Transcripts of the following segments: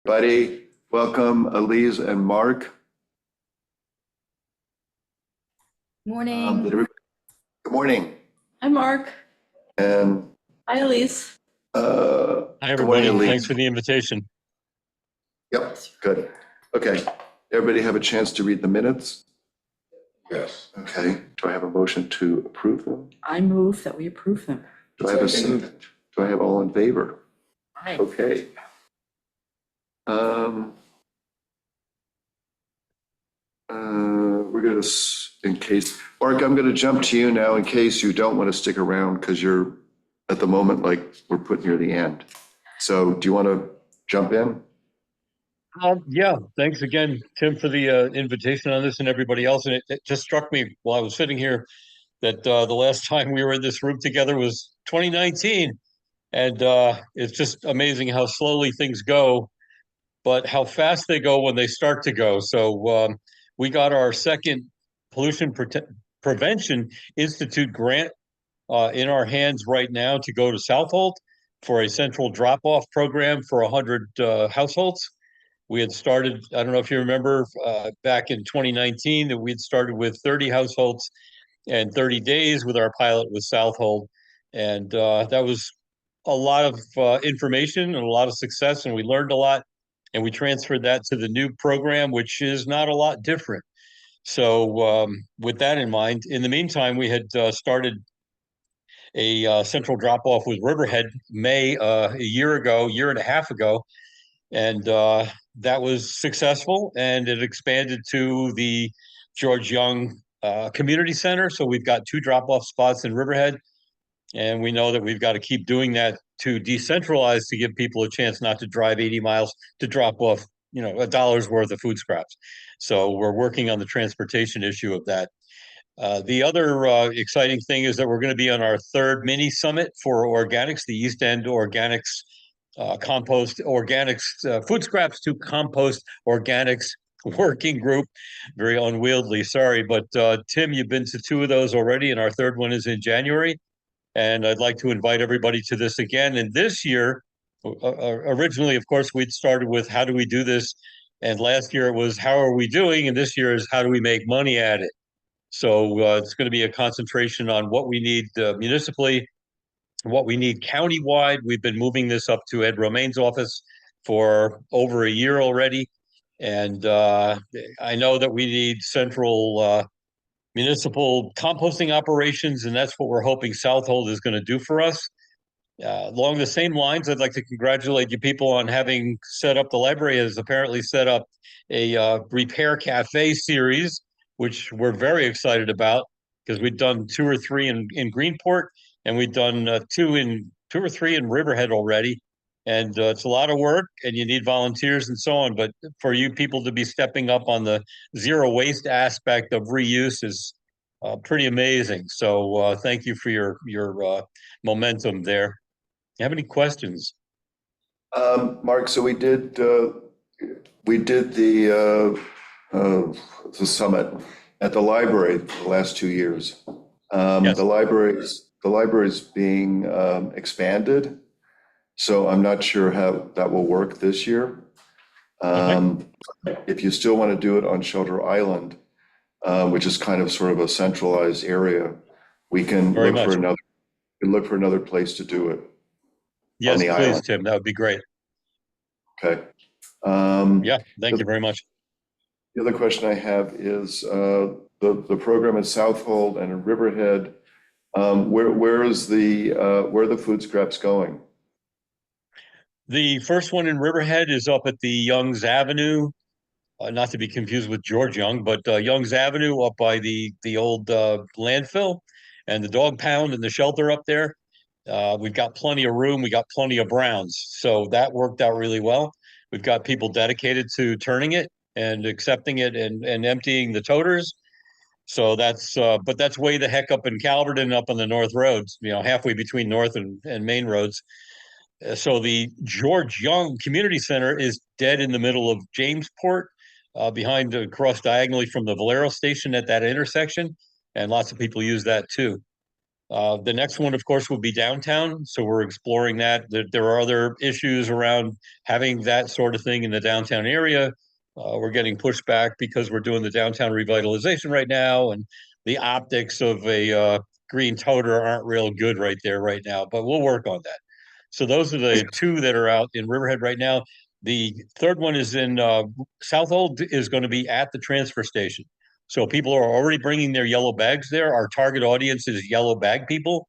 Buddy, welcome Elise and Mark. Morning. Good morning. Hi, Mark. And Hi, Elise. Hi, good morning, everybody. Elise. Thanks for the invitation. Yep, good. Okay, everybody have a chance to read the minutes? Yes. Okay, do I have a motion to approve them? I move that we approve them. Do I have a second? Do I have all in favor? Aye. Okay. We're gonna, in case, Mark, I'm gonna jump to you now in case you don't want to stick around because you're at the moment, like, we're putting near the end. So do you want to jump in? Yeah, thanks again, Tim, for the invitation on this and everybody else. And it just struck me while I was sitting here that the last time we were in this room together was 2019. And it's just amazing how slowly things go, but how fast they go when they start to go. So we got our second Pollution Prevention Institute grant in our hands right now to go to Southold for a central drop-off program for 100 households. We had started, I don't know if you remember, back in 2019 that we had started with 30 households and 30 days with our pilot with Southold. And that was a lot of information and a lot of success, and we learned a lot. And we transferred that to the new program, which is not a lot different. So with that in mind, in the meantime, we had started a central drop-off with Riverhead May a year and a half ago, and that was successful, and it expanded to the George Young Community Center. So we've got 2 drop-off spots in Riverhead, and we know that we've got to keep doing that to decentralize, to give people a chance not to drive 80 miles to drop off, a dollar's worth of food scraps. So we're working on the transportation issue of that. The other exciting thing is that we're going to be on our 3rd mini summit for organics, the East End Organics Compost Organics Food Scraps to Compost Organics Working Group. Very unwieldy, sorry. But Tim, you've been to 2 of those already, and our 3rd one is in January. And I'd like to invite everybody to this again. And this year, originally, of course, we'd started with how do we do this? And last year it was how are we doing? And this year is how do we make money at it? So it's going to be a concentration on what we need municipally, what we need countywide. We've been moving this up to Ed Romaine's office for over a year already. And I know that we need central municipal composting operations, and that's what we're hoping Southold is going to do for us. Along the same lines, I'd like to congratulate you people on having set up, the library has apparently set up a repair cafe series, which we're very excited about because we've done 2 or 3 in Greenport, and we've done 2 or 3 in Riverhead already. And it's a lot of work, and you need volunteers and so on. But for you people to be stepping up on the zero waste aspect of reuse is pretty amazing. So thank you for your momentum there. You have any questions? Mark, so we did the summit at the library for the last 2 years. Yes. The library's being expanded, so I'm not sure how that will work this year. If you still want to do it on Shelter Island, which is kind of sort of a centralized area, we can Very look for much. another place to do it on Yes, the please, island. Tim. That would be great. Okay. Yeah, thank you very much. The other question I have is the program at Southold and in Riverhead. Where are the food scraps going? The first one in Riverhead is up at the Youngs Avenue, not to be confused with George Young, but Youngs Avenue up by the old landfill and the dog pound and the shelter up there. We've got plenty of room. We got plenty of browns. So that worked out really well. We've got people dedicated to turning it and accepting it and emptying the toters. So but that's way the heck up in Calverton, up on the North Roads, halfway between North and Main Roads. So the George Young Community Center is dead in the middle of Jamesport, across diagonally from the Valero station at that intersection. And lots of people use that too. The next one, of course, will be downtown. So we're exploring that. There are other issues around having that sort of thing in the downtown area. We're getting pushback because we're doing the downtown revitalization right now, and the optics of a green toter aren't real good right there right now, but we'll work on that. So those are the two that are out in Riverhead right now. The third one is in Southold, is going to be at the transfer station. So people are already bringing their yellow bags there. Our target audience is yellow bag people.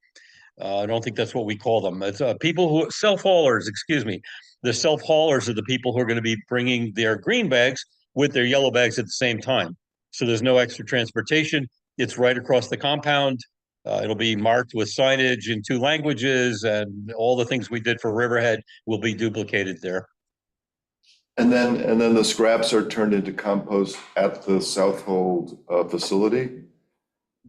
I don't think that's what we call them. It's people who self-haulers, excuse me. The self-haulers are the people who are going to be bringing their green bags with their yellow bags at the same time. So there's no extra transportation. It's right across the compound. It'll be marked with signage in 2 languages, and all the things we did for Riverhead will be duplicated there. And then the scraps are turned into compost at the Southold facility?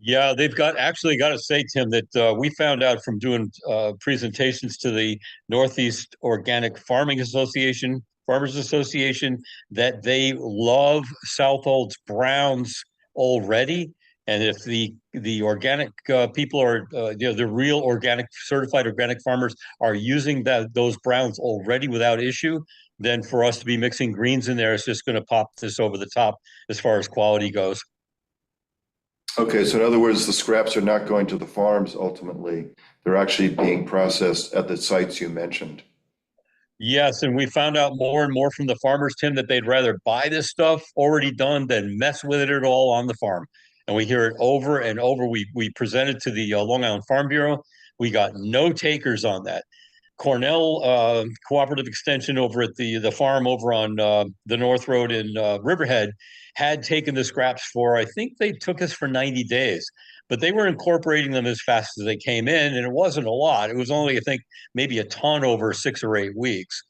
Yeah, they've actually got to say, Tim, that we found out from doing presentations to the Northeast Organic Farming Association, Farmers Association, that they love Southold's browns already. And if the organic people are, the real organic, certified organic farmers are using those browns already without issue, then for us to be mixing greens in there is just going to pop this over the top as far as quality goes. Okay, so in other words, the scraps are not going to the farms ultimately. They're actually being processed at the sites you mentioned. Yes, and we found out more and more from the farmers, Tim, that they'd rather buy this stuff already done than mess with it at all on the farm. And we hear it over and over. We presented to the Long Island Farm Bureau. We got no takers on that. Cornell Cooperative Extension over at the farm over on the North Road in Riverhead had taken the scraps for, I think they took us for 90 days, but they were incorporating them as fast as they came in, and it wasn't a lot. It was only, I think, maybe a ton over 6 or 8 weeks.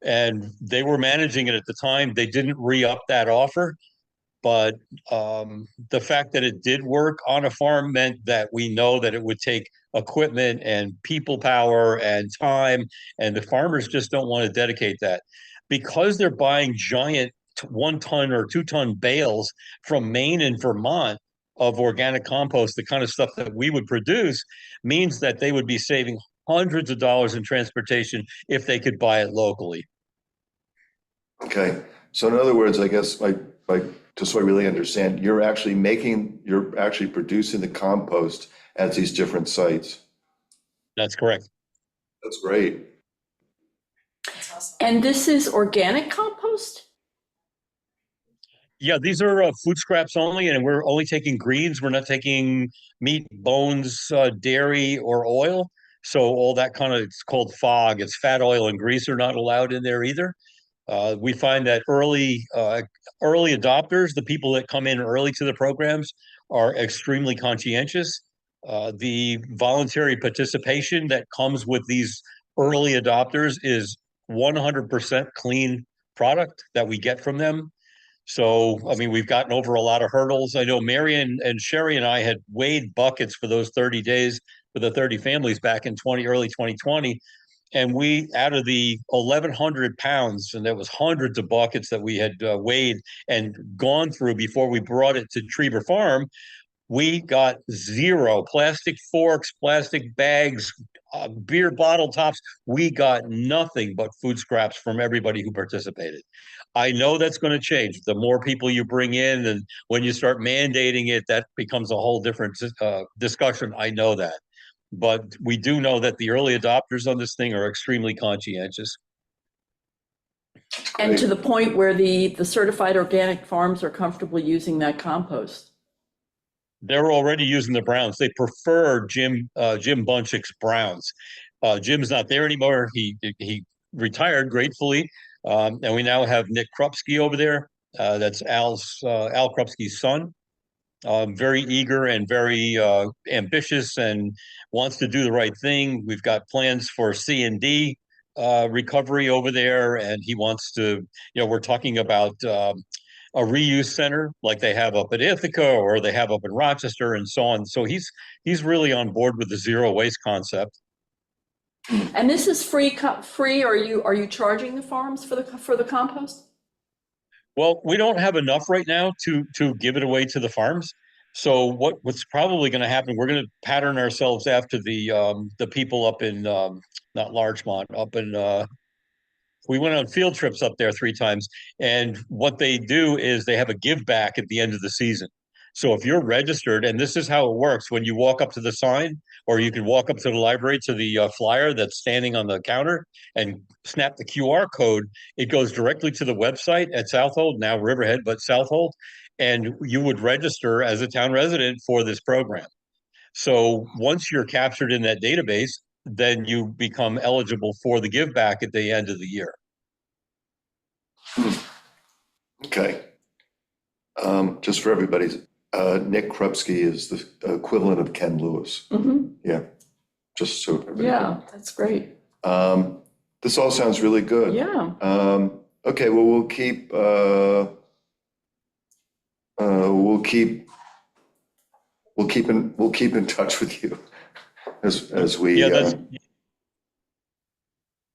And they were managing it at the time. They didn't re-up that offer, but the fact that it did work on a farm meant that we know that it would take equipment and people power and time, and the farmers just don't want to dedicate that. Because they're buying giant 1-ton or 2-ton bales from Maine and Vermont of organic compost, the kind of stuff that we would produce, means that they would be saving hundreds of dollars in transportation if they could buy it locally. Okay, so in other words, I guess like just so I really understand, you're actually producing the compost at these different sites. That's correct. That's great. And this is organic compost? Yeah, these are food scraps only, and we're only taking greens. We're not taking meat, bones, dairy, or oil. So all that kind of, it's called FOG. It's fat, oil, and grease are not allowed in there either. We find that early adopters, the people that come in early to the programs, are extremely conscientious. The voluntary participation that comes with these early adopters is 100% clean product that we get from them. So, I mean, we've gotten over a lot of hurdles. I know Marion and Sherry and I had weighed buckets for those 30 days for the 30 families back in early 2020. And we, out of the 1,100 pounds, and there was hundreds of buckets that we had weighed and gone through before we brought it to Treber Farm, we got 0 plastic forks, plastic bags, beer bottle tops. We got nothing but food scraps from everybody who participated. I know that's going to change. The more people you bring in, and when you start mandating it, that becomes a whole different discussion. I know that. But we do know that the early adopters on this thing are extremely conscientious. And to the point where the certified organic farms are comfortable using that compost? They're already using the browns. They prefer Jim Bunchick's browns. Jim's not there anymore. He retired gratefully. And we now have Nick Krupski over there. That's Al Krupski's son. Very eager and very ambitious and wants to do the right thing. We've got plans for C&D recovery over there, and he wants to, we're talking about a reuse center like they have up at Ithaca or they have up in Rochester and so on. So he's really on board with the zero waste concept. And this is free. Are you charging the farms for the compost? Well, we don't have enough right now to give it away to the farms. So what's probably going to happen, we're going to pattern ourselves after the people up in not Larchmont, up in we went on field trips up there 3 times, and what they do is they have a give back at the end of the season. So if you're registered, and this is how it works, when you walk up to the sign, or you can walk up to the library to the flyer that's standing on the counter and snap the QR code, it goes directly to the website at Southold, now Riverhead, but Southold, and you would register as a town resident for this program. So once you're captured in that database, then you become eligible for the give back at the end of the year. Okay. Just for everybody's, Nick Krupski is the equivalent of Ken Lewis. Mhm. Yeah, just so. everybody Yeah, that's great. knows. This all sounds really good. Yeah. Okay, well, we'll keep in touch with you as we. Yeah,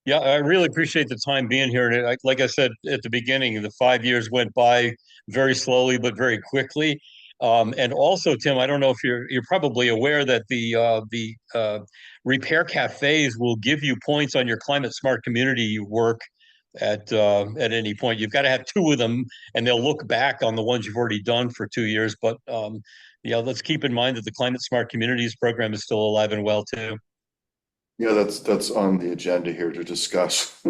yeah, I really appreciate the time being here. And like I said at the beginning, the 5 years went by very slowly, but very quickly. And also, Tim, I don't know if you're probably aware that the repair cafes will give you points on your climate smart community work at any point. You've got to have 2 of them, and they'll look back on the ones you've already done for 2 years. But yeah, let's keep in mind that the Climate Smart Communities program is still alive and well too. Yeah, that's on the agenda here to discuss.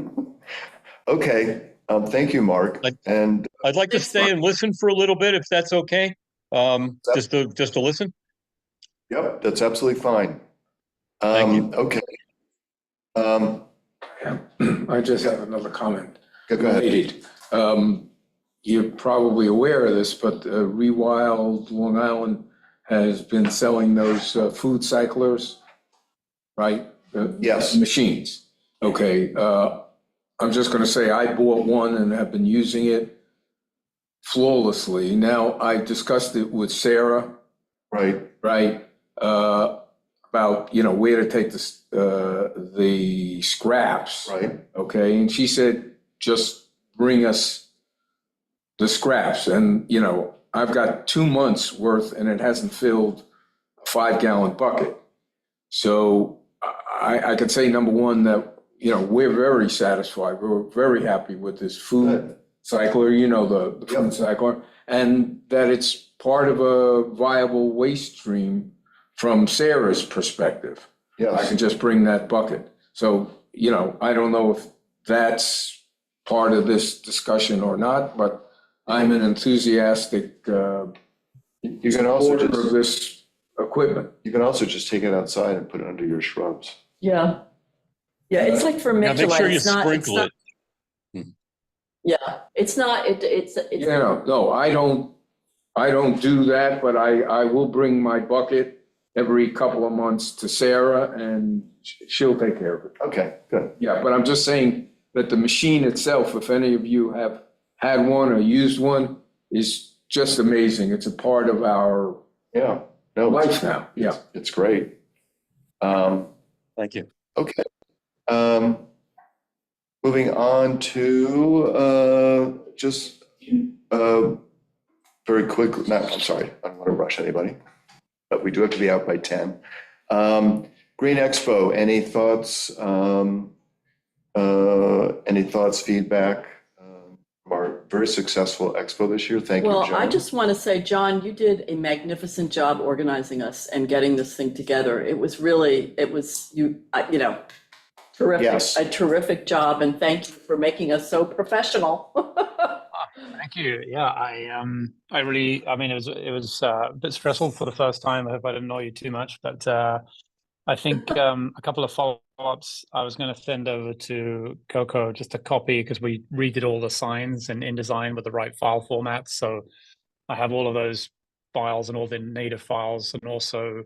Okay, thank you, Mark. And I'd like to stay and listen for a little bit if that's okay. Just to listen. yep, that's absolutely fine. Thank you. Okay. Um, I just have another comment. go ahead. Related. You're probably aware of this, but Rewild Long Island has been selling those food cyclers, right? Yes. Machines. Okay. I'm just going to say I bought one and have been using it flawlessly. Now, I discussed it with Sarah, Right. right? About, where to take the scraps. Right. Okay, and she said, just bring us the scraps. And, I've got 2 months worth and it hasn't filled a 5-gallon bucket. So I can say, number one, that, we're very satisfied. We're very happy with this food Good. cycler, the food cycler, and that it's part of a viable waste stream from Sarah's perspective. I Yes. can just bring that bucket. So, I don't know if that's part of this discussion or not, but I'm an enthusiastic You can also supporter of just this equipment. take it outside and put it under your shrubs. Yeah. Yeah, it's like Now make sure vermiculite. you It's not, sprinkle it. yeah, it's not, it's, No, I don't do that, but I will bring my bucket every couple of months to Sarah and she'll take care of it. Okay, good. Yeah, but I'm just saying that the machine itself, if any of you have had one or used one, is just amazing. It's a part of our Yeah. No, life now. Yeah. it's great. Thank you. Okay. Moving on to just very quickly, I'm sorry, I don't want to rush anybody, but we do have to be out by 10. Green Expo, any thoughts? Feedback? Our very successful expo this year. Thank you, well, John. I just want to say, John, you did a magnificent job organizing us and getting this thing together. It was terrific, Yes. a terrific job. And thank you for making us so professional. Thank you. Yeah, I really, it was a bit stressful for the first time. I hope I didn't annoy you too much, but I think a couple of follow-ups I was going to send over to Coco, just a copy, because we redid all the signs in InDesign with the right file formats. So I have all of those files and all the native files, and also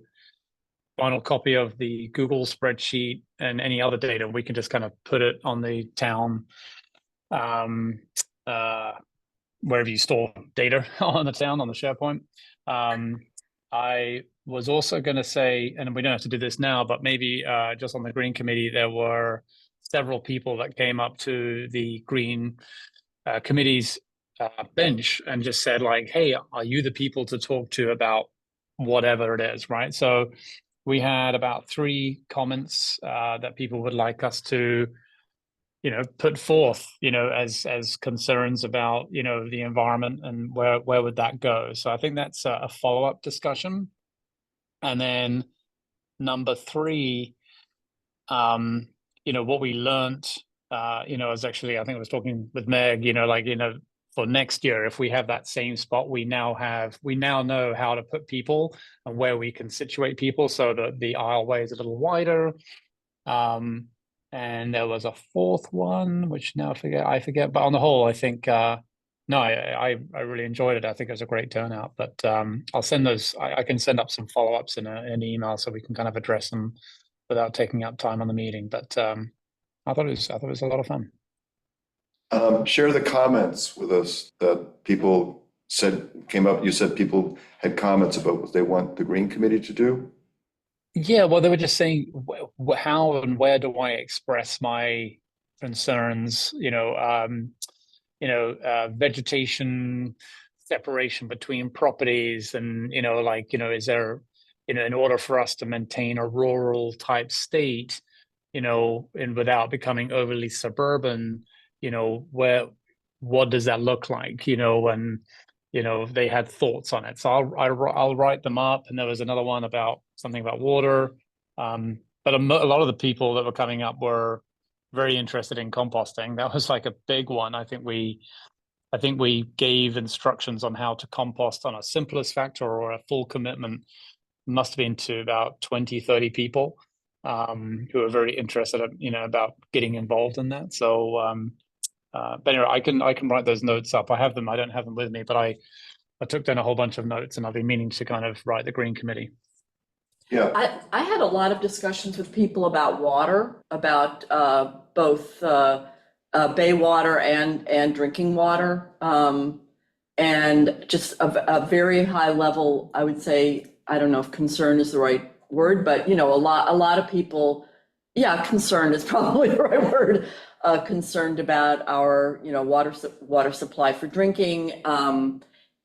final copy of the Google spreadsheet and any other data. We can just kind of put it on the town, wherever you store data on the town, on the SharePoint. I was also going to say, and we don't have to do this now, but maybe just on the Green Committee, there were several people that came up to the Green Committee's bench and just said, like, hey, are you the people to talk to about whatever it is, right? So we had about 3 comments that people would like us to, put forth, as concerns about, the environment and where would that go. So I think that's a follow-up discussion. And then number 3, what we learned, is actually, I think I was talking with Meg, for next year, if we have that same spot, we now know how to put people and where we can situate people so that the aisleway is a little wider. And there was a 4th one, which now I forget, but on the whole, I think, no, I really enjoyed it. I think it was a great turnout, but I'll send those, I can send up some follow-ups in an email so we can kind of address them without taking up time on the meeting. But I thought it was a lot of fun. Share the comments with us that people came up. You said people had comments about what they want the Green Committee to do. Yeah, well, they were just saying how and where do I express my concerns? Vegetation separation between properties, and is there, in order for us to maintain a rural type state, and without becoming overly suburban, what does that look like? And they had thoughts on it. So I'll write them up. And there was another one about something about water. But a lot of the people that were coming up were very interested in composting. That was like a big one. I think we gave instructions on how to compost on a simplest factor or a full commitment. Must have been to about 20, 30 people who are very interested, about getting involved in that. So, but anyway, I can write those notes up. I have them. I don't have them with me, but I took down a whole bunch of notes, and I've been meaning to kind of write the Green Committee. Yeah. I had a lot of discussions with people about water, about both bay water and drinking water. And just a very high level, I would say, I don't know if concern is the right word, but a lot of people, yeah, concern is probably the right word, concerned about our, water supply for drinking,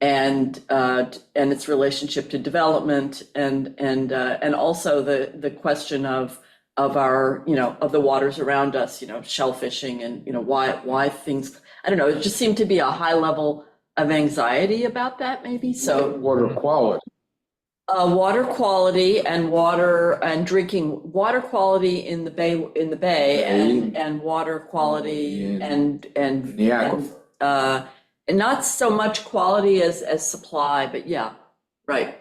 and its relationship to development, and also the question of our, of the waters around us, shellfishing, and why things, I don't know, it just seemed to be a high level of anxiety about that, maybe. So Water quality. water quality and drinking water quality in the bay and water quality and the aquifer. and not so much quality as supply, but yeah, right.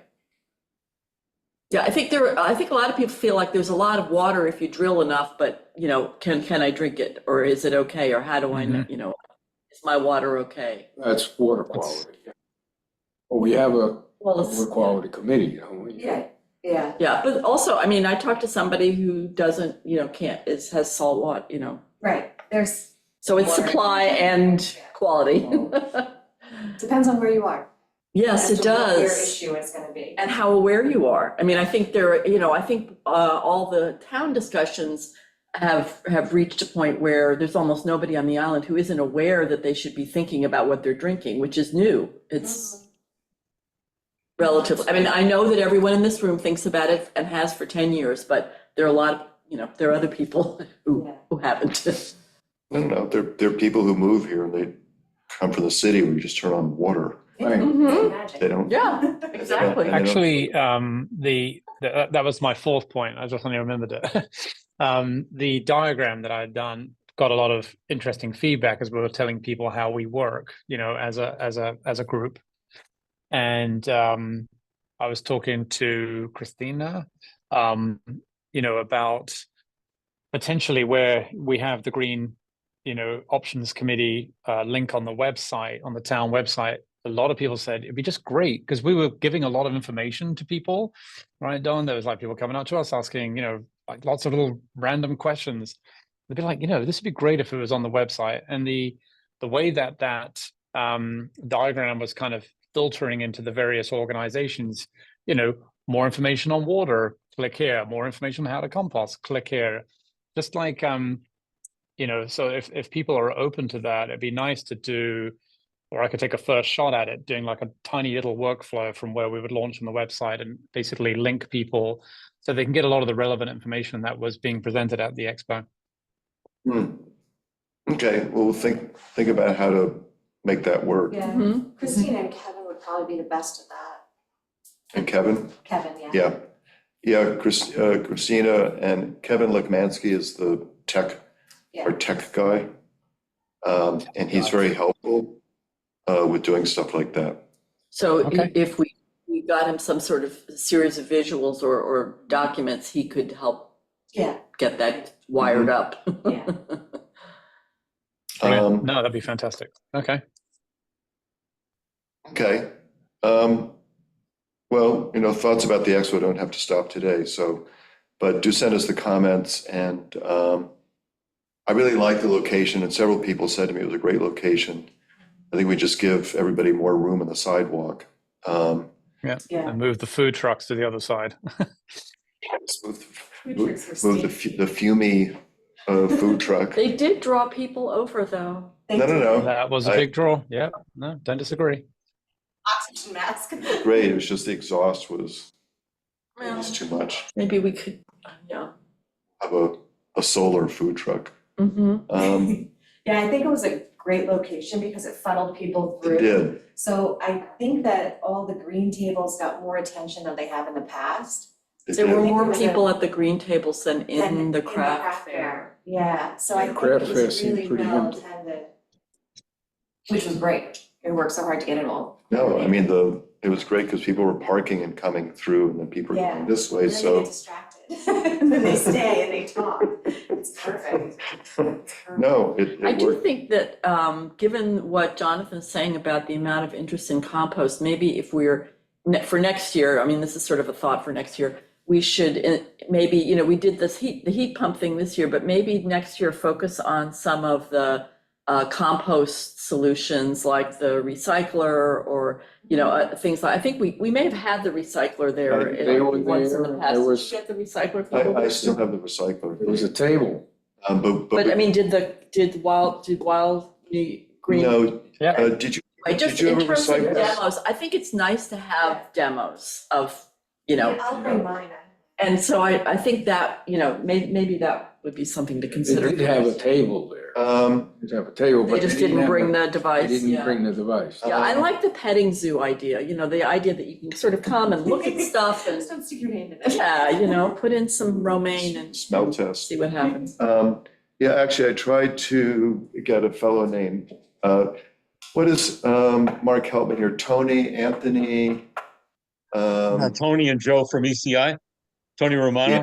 Yeah, I think a lot of people feel like there's a lot of water if you drill enough, but can I drink it, or is it okay, or how do I know, is my water okay? That's water quality. Well, we have a water quality committee, don't we? Yeah, but also, I mean, I talked to somebody who doesn't, has salt water, Right, there's, so it's Water. supply and quality. depends on where you are. Yes, as it to what your does. issue is gonna be. And how aware you are. I mean, I think all the town discussions have reached a point where there's almost nobody on the island who isn't aware that they should be thinking about what they're drinking, which is new. It's relatively, I mean, I know that everyone in this room thinks about it and has for 10 years, but there are a lot of, there are other people who haven't. I don't know. There are people who move here and they come from the city where you just turn on water. Right. Magic. They don't. Yeah, exactly. Yeah. Actually, that was my 4th point. I just only remembered it. The diagram that I had done got a lot of interesting feedback as we were telling people how we work, as a group. And I was talking to Christina, about potentially where we have the Green, Options Committee link on the website, on the town website. A lot of people said it'd be just great because we were giving a lot of information to people, right, Don? There was like people coming up to us asking, like lots of little random questions. They'd be like, this would be great if it was on the website. And the way that diagram was kind of filtering into the various organizations, more information on water, click here, more information on how to compost, click here. Just like, so if people are open to that, it'd be nice to do or I could take a first shot at it, doing like a tiny little workflow from where we would launch on the website and basically link people so they can get a lot of the relevant information that was being presented at the expo. Hmm. Okay, well, we'll think about how to make that work. Yeah, Mhm. Christina and Kevin would probably be the best at that. And Kevin? Kevin, yeah. Yeah. Yeah, Christina and Kevin Lekmansky is the our tech guy. And he's very helpful with doing stuff like that. So Okay. if we got him some sort of series of visuals or documents, he could help Yeah, get that wired up. yeah. Brilliant. Um, No, that'd be fantastic. Okay. Okay. Well, thoughts about the expo don't have to stop today, so, but do send us the comments, and I really like the location, and several people said to me it was a great location. I think we just give everybody more room on the sidewalk. Yeah. Yeah. And move the food trucks to the other side. Food trucks were Move the steep. Fumi food truck. They did draw people over, though. They No. did. That was a I- big draw. Yeah. No, don't disagree. Oxygen mask. Great, it was just the exhaust was Well, too much. maybe we could, yeah. Have a solar food truck. Mhm. Yeah, I think it was a great location because it funneled people It through. did. So I think that all the green tables got more attention than they have in the past. It There were did. more people at the green tables than than in the craft fair. fair. Yeah, so I Yeah, think craft it fair was seemed really pretty well empty. attended. Which was great. We worked so hard to get it all. No, I mean, it was great because people were parking and coming through, and then people were Yeah. going this way, And then they so. get distracted. And then they stay and they talk. It's perfect. No, it I do worked. think that, given what Jonathan's saying about the amount of interest in compost, maybe if we're, for next year, I mean, this is sort of a thought for next year, we should, maybe, we did the heat pump thing this year, but maybe next year focus on some of the compost solutions like the recycler or, things like, I think we may have had the recycler there. They were once in the there, past. there Did was- you get the recycler? I still have the recycler. There was a table. But I mean, did Wild Green? No, Yeah. did you, Wait, just did you in ever terms of recycle? demos, I think it's nice to have demos of, Yeah, I'll bring mine. and so I think that, maybe that would be something to They consider. did have a table there. They did have a table, They but just didn't have bring the- the device, They didn't yeah. bring the device. Yeah, I like the petting zoo idea, the idea that you can sort of come and look at stuff and, Just don't stick your hand in it. yeah, put in some romaine and Smell test. see what happens. Yeah, actually, I tried to get a fellow named, what is, Mark, help me here, Tony, Anthony? Tony and Joe from ECI, Tony Romano, Yeah,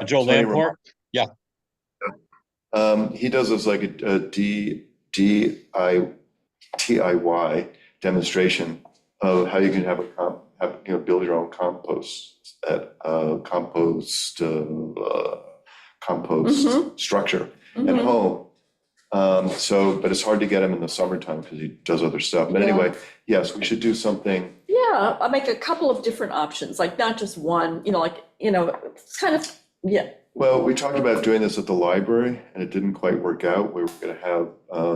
and Joe Tony Lamport. He does this like a DIY demonstration of how you can have build your own compost structure at Mhm. home. But it's hard to get him in the summertime because he does other stuff. But Yeah. anyway, yes, we should do something. Yeah, I'll make a couple of different options, like not just one, it's kind of, yeah. Well, we talked about doing this at the library and it didn't quite work out. We were going to have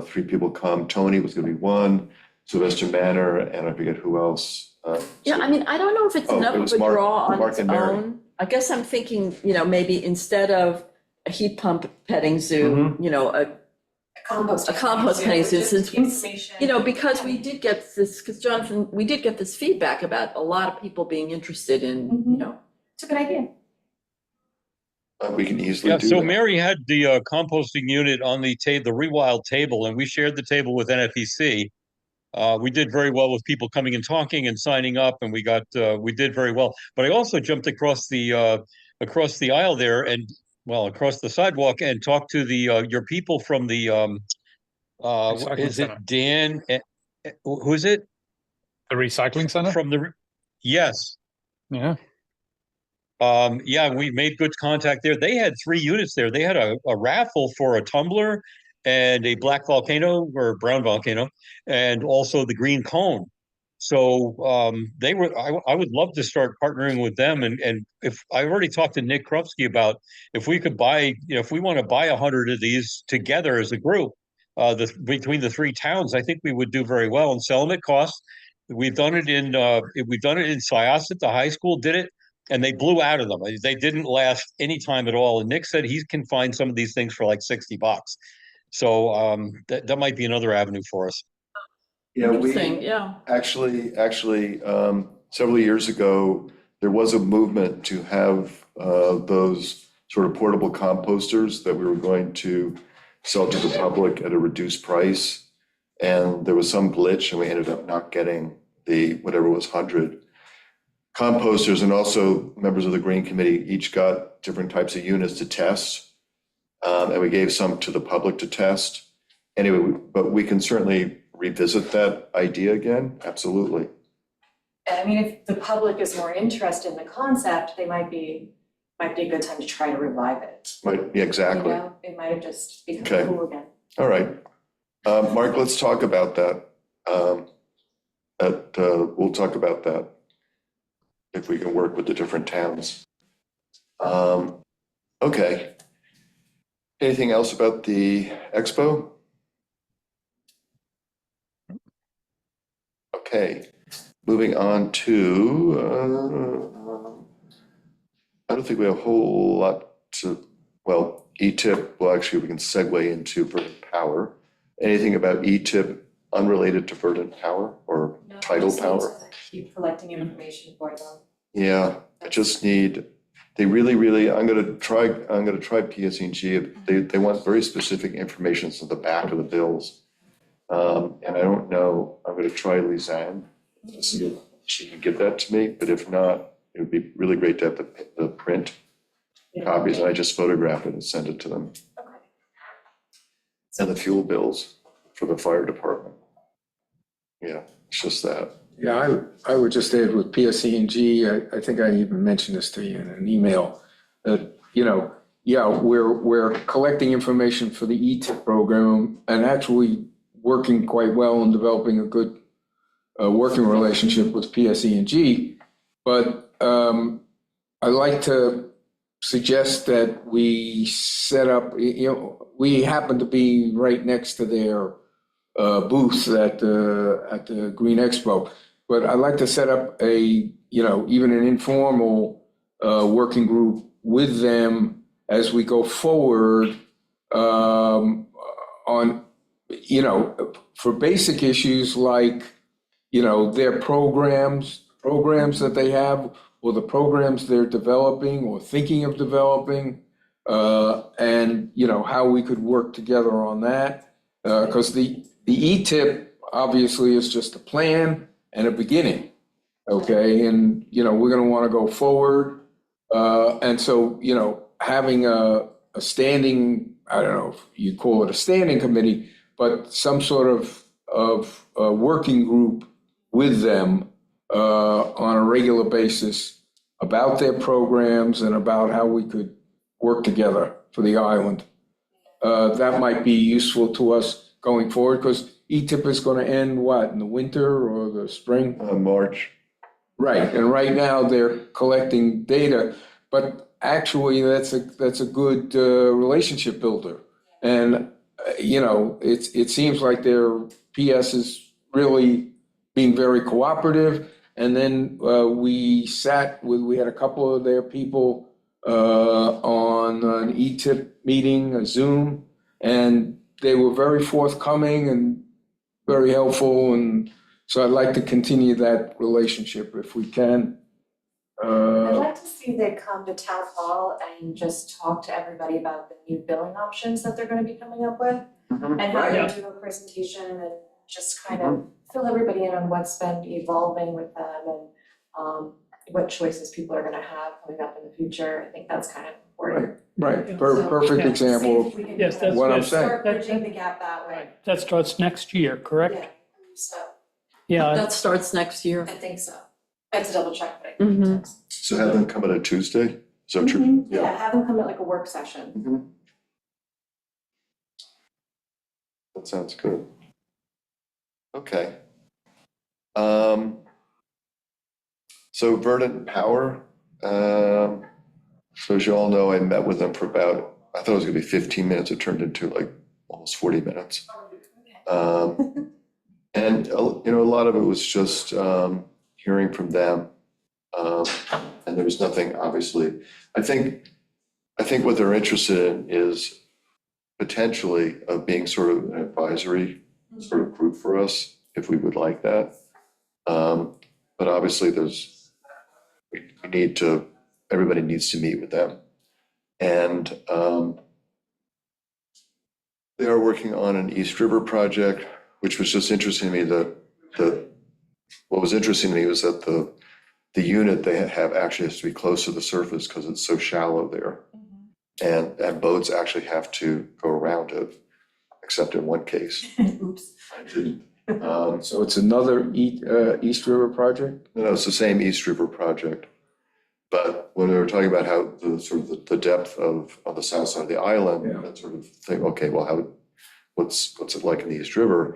3 people come. Tony was going to be one, Sylvester Manor, and I forget who else. Yeah, I mean, I don't know if it's Oh, enough it of was a Mark- draw on Mark its and Mary. own. I guess I'm thinking, maybe instead of a heat pump petting zoo, Mm-hmm. A compost petting zoo, just since information. because we did get this, because Jonathan, we did get this feedback about a lot of people being interested in, Mhm. It's a good idea. We can easily Yeah, do so that. Mary had the composting unit on the Rewild table, and we shared the table with NFEC. We did very well with people coming and talking and signing up, and we did very well. But I also jumped across the aisle there and, well, across the sidewalk and talked to your people from the Recycling is it center. Dan? Who is it? The recycling center? From yes. Yeah. Yeah, we made good contact there. They had 3 units there. They had a raffle for a tumbler and a black volcano or brown volcano, and also the green cone. So I would love to start partnering with them. And if I already talked to Nick Krupski about if we could buy, if we want to buy 100 of these together as a group, between the three towns, I think we would do very well and sell them at cost. We've done it in Syosset, the high school did it, and they blew out of them. They didn't last any time at all. And Nick said he can find some of these things for like $60. So that might be another avenue for us. Yeah, Interesting, yeah. actually, several years ago, there was a movement to have those sort of portable composters that we were going to sell to the public at a reduced price. And there was some glitch and we ended up not getting the, whatever was 100 composters, and also members of the Green Committee each got different types of units to test. And we gave some to the public to test. Anyway, but we can certainly revisit that idea again, absolutely. I mean, if the public is more interested in the concept, they might be a good time to try to revive it. Right, yeah, exactly. You know, it might have just become Okay. cool again. All right. Mark, let's talk about that. We'll talk about that if we can work with the different towns. Okay. Anything else about the expo? Okay, moving on to, I don't think we have a whole lot to, well, ETIP, well, actually, we can segue into Verdant Power. Anything about ETIP unrelated to Verdant Power or No, tidal just need power? to Keep collecting information for them. Yeah, I just need, they really, I'm gonna try PSE&G. They want very specific information on the back of the bills. And I don't know, I'm gonna try Lisanne to see if she can get that to me, but if not, it would be really great to have the print copies, and I just photograph it and send it to them. Okay. And the fuel bills for the fire department. Yeah, it's just that. Yeah, I would just add with PSE&G, I think I even mentioned this to you in an email, that, you know, yeah, we're collecting information for the ETIP program and actually working quite well in developing a good working relationship with PSE&G. But I'd like to suggest that we set up, you know, we happen to be right next to their booth at the Green Expo. But I'd like to set up a, you know, even an informal working group with them as we go forward on, you know, for basic issues like, you know, their programs that they have, or the programs they're developing or thinking of developing, and, you know, how we could work together on that. Because the ETIP obviously is just a plan and a beginning, okay? And, you know, we're gonna wanna go forward. And so, you know, having a standing, I don't know if you call it a standing committee, but some sort of working group with them on a regular basis about their programs and about how we could work together for the island. That might be useful to us going forward, because ETIP is going to end, what, in the winter or the spring? March. Right, and right now they're collecting data, but actually that's a good relationship builder. And, you know, it seems like their PS is really being very cooperative. And then we had a couple of their people on an ETIP meeting, a Zoom, and they were very forthcoming and very helpful. And so I'd like to continue that relationship if we can. I'd like to see they come to town hall and just talk to everybody about the new billing options that they're gonna be coming up with. And have them do a presentation and just kind of fill everybody in on what's been evolving with them and what choices people are gonna have coming up in the future. I think that's kind of important. Right, So, perfect yeah, example see if we can Yes, that's what I'm good. saying. start bridging the gap that way. That starts next year, correct? Yeah, so Yeah, That starts next year. I think so. I have to double check, but I Mhm. think so. So have them come in a Tuesday? Is that true? Mhm. Yeah, have them come at like a work session. That sounds good. Okay. So Verdant Power, so as you all know, I met with them for about, I thought it was gonna be 15 minutes. It turned into like almost 40 minutes. And, you know, a lot of it was just hearing from them. And there was nothing, obviously. I think what they're interested in is potentially of being sort of an advisory sort of group for us, if we would like that. But obviously we need to, everybody needs to meet with them. And they are working on an East River project, which was just interesting to me. What was interesting to me was that the unit they have actually has to be close to the surface because it's so shallow there. And boats actually have to go around it, except in one case. Oops. I didn't. So it's another East River project? No, it's the same East River project. But when we were talking about how the sort of the depth of on the south side of the island, Yeah. that sort of thing, okay, well, what's it like in the East River?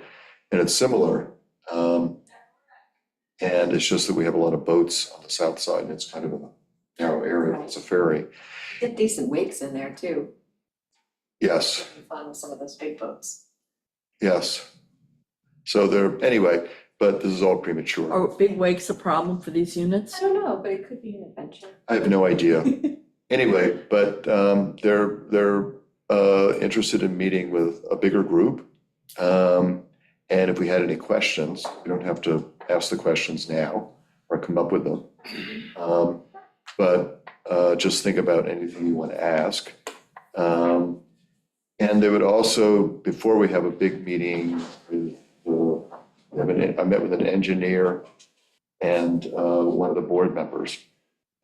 And it's similar. And it's just that we have a lot of boats on the south side and it's kind of a narrow area. It's a ferry. Get decent wakes in there too. Yes, Fun with some of those big boats. yes. So anyway, but this is all premature. Are big wakes a problem for these units? I don't know, but it could be an adventure. I have no idea. Anyway, but they're interested in meeting with a bigger group. And if we had any questions, we don't have to ask the questions now or come up with them. But just think about anything you want to ask. And they would also, before we have a big meeting, I met with an engineer and one of the board members.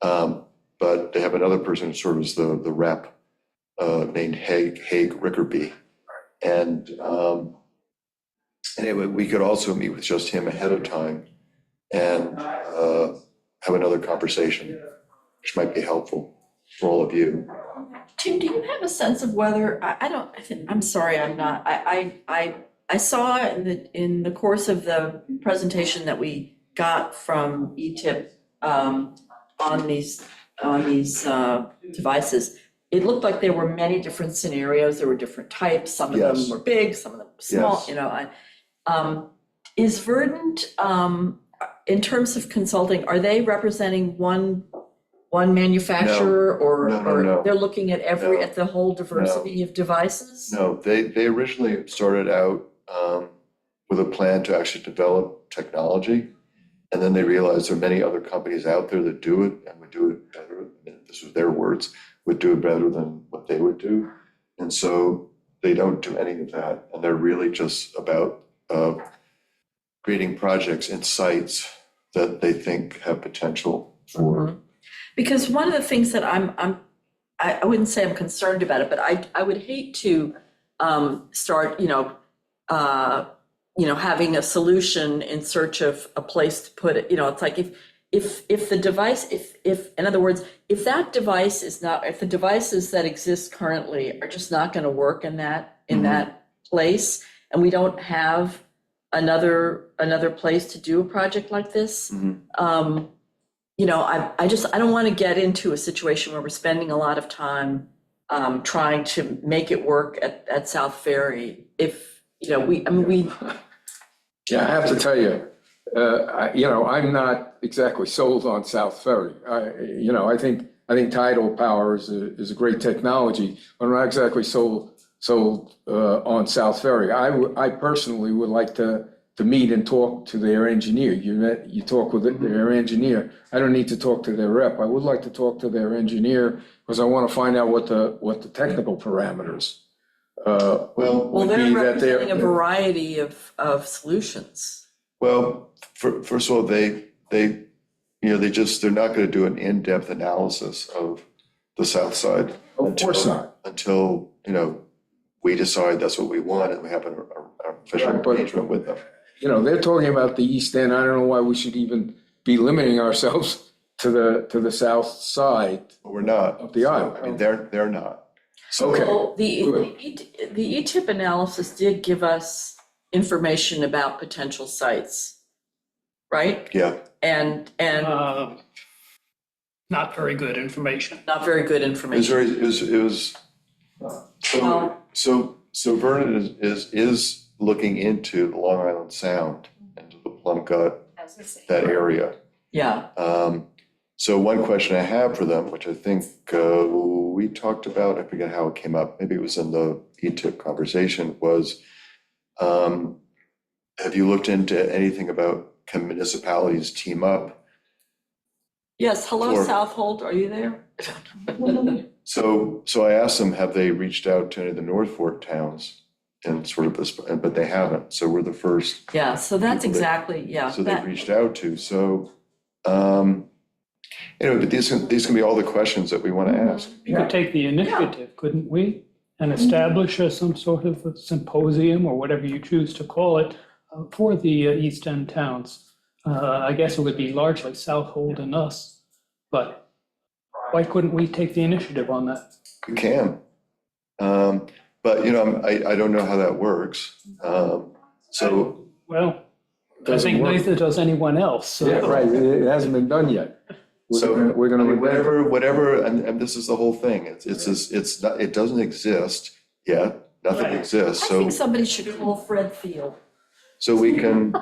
But they have another person who sort of is the rep named Haig Rickerby. And anyway, we could also meet with just him ahead of time and have another conversation, which might be helpful for all of you. Tim, do you have a sense of whether, I'm sorry, I'm not, I saw in the course of the presentation that we got from ETIP on these devices, it looked like there were many different scenarios, there were different types, some of them Yes. were big, some of them were small, Yes. Is Verdant, in terms of consulting, are they representing one manufacturer or No. they're looking at No. at the whole diversity of devices? No, they originally started out with a plan to actually develop technology. And then they realized there are many other companies out there that do it and would do it better. This was their words, would do it better than what they would do. And so they don't do any of that. And they're really just about creating projects and sites that they think have potential for. Because one of the things that I wouldn't say I'm concerned about it, but I would hate to start, having a solution in search of a place to put it. It's like if the device, if in other words, if that device is not, if the devices that exist currently are just not going to work in that place, and we don't have another place to do a project like this, I don't want to get into a situation where we're spending a lot of time trying to make it work at South Ferry. If, we. Yeah, I have to tell you, I'm not exactly sold on South Ferry. I think tidal power is a great technology, but I'm not exactly sold on South Ferry. I personally would like to meet and talk to their engineer. You talk with their engineer. I don't need to talk to their rep. I would like to talk to their engineer because I want to find out what the technical parameters Well, would they're be that representing a variety of solutions. Well, first of all, they're not going to do an in-depth analysis of the south side. Of course not. Until, we decide that's what we want and we have an official Right, but- arrangement with them. They're talking about the east end. I don't know why we should even be limiting ourselves to the south side. But we're not. Of the island. I mean, they're not. So, Okay. Well, the ETIP analysis did give us information about potential sites, right? yeah, And Not very good information. not very good it was information. very, it was, so Vernon is looking into the Long Island Sound and the Plum Gut, As I say. that area. Yeah, So one question I have for them, which I think we talked about, I forget how it came up, maybe it was in the E-tip conversation, was have you looked into anything about can municipalities team up? yes, hello, For- Southold, are you there? So I asked them, have they reached out to any of the North Fork towns and sort of this, but they haven't. So we're the first. Yeah, so that's People that- exactly, yeah. So they've that- reached out to, so, anyway, but these can be all the questions that we want to ask. We could take the initiative, couldn't we? And establish some sort of a symposium or whatever you choose to call it for the East End towns. I guess it would be largely Southold and us, but why couldn't we take the initiative on that? We can. But, I don't know how that works. So, Well, I Doesn't think work. neither does anyone else, so. Yeah, right, it hasn't been done yet. We're I gonna. mean, whatever, and this is the whole thing, it's not, it doesn't exist yet, nothing Right. exists, I think so somebody should call Fred Field. we can,